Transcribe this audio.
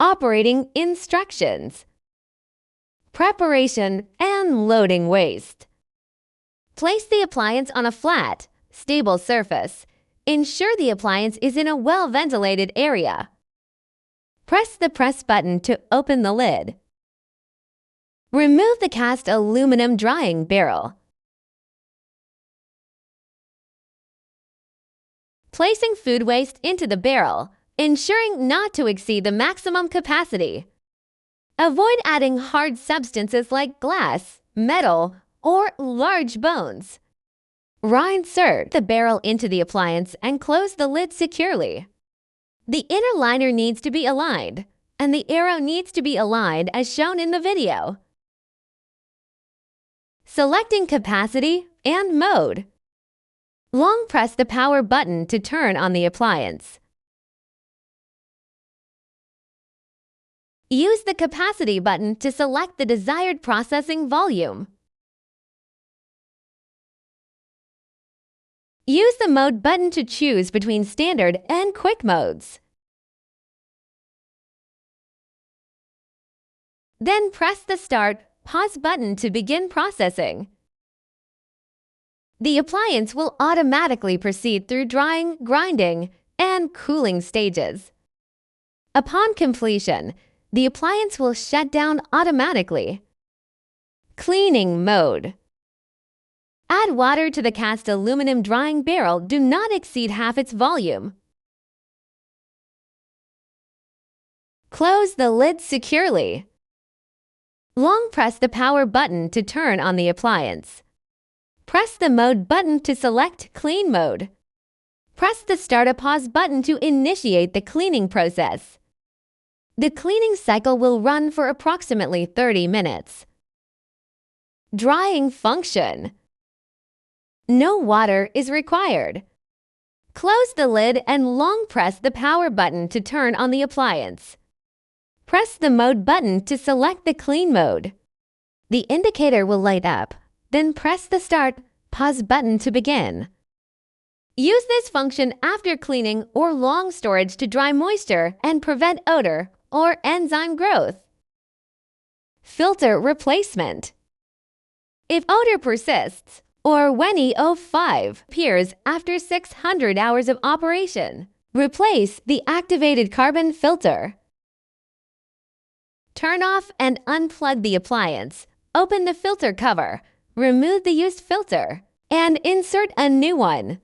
Operating instructions. Preparation and loading waste. Place the appliance on a flat, stable surface. Ensure the appliance is in a well-ventilated area. Press the press button to open the lid. Remove the cast aluminum drying barrel. Placing food waste into the barrel, ensuring not to exceed the maximum capacity. Avoid adding hard substances like glass, metal, or large bones. Reinsert the barrel into the appliance and close the lid securely. The inner liner needs to be aligned, and the arrow needs to be aligned as shown in the video. Selecting capacity and mode. Long press the power button to turn on the appliance. Use the capacity button to select the desired processing volume. Use the mode button to choose between standard and quick modes. Then press the start, pause button to begin processing. The appliance will automatically proceed through drying, grinding, and cooling stages. Upon completion, the appliance will shut down automatically. Cleaning mode. Add water to the cast aluminum drying barrel. Do not exceed half its volume. Close the lid securely. Long press the power button to turn on the appliance. Press the mode button to select clean mode. Press the start or pause button to initiate the cleaning process. The cleaning cycle will run for approximately 30 minutes. Drying function. No water is required. Close the lid and long press the power button to turn on the appliance. Press the mode button to select the clean mode. The indicator will light up, then press the start, pause button to begin. Use this function after cleaning or long storage to dry moisture and prevent odor or enzyme growth. Filter replacement. If odor persists, or when E05 appears after 600 hours of operation, replace the activated carbon filter. Turn off and unplug the appliance, open the filter cover, remove the used filter, and insert a new one.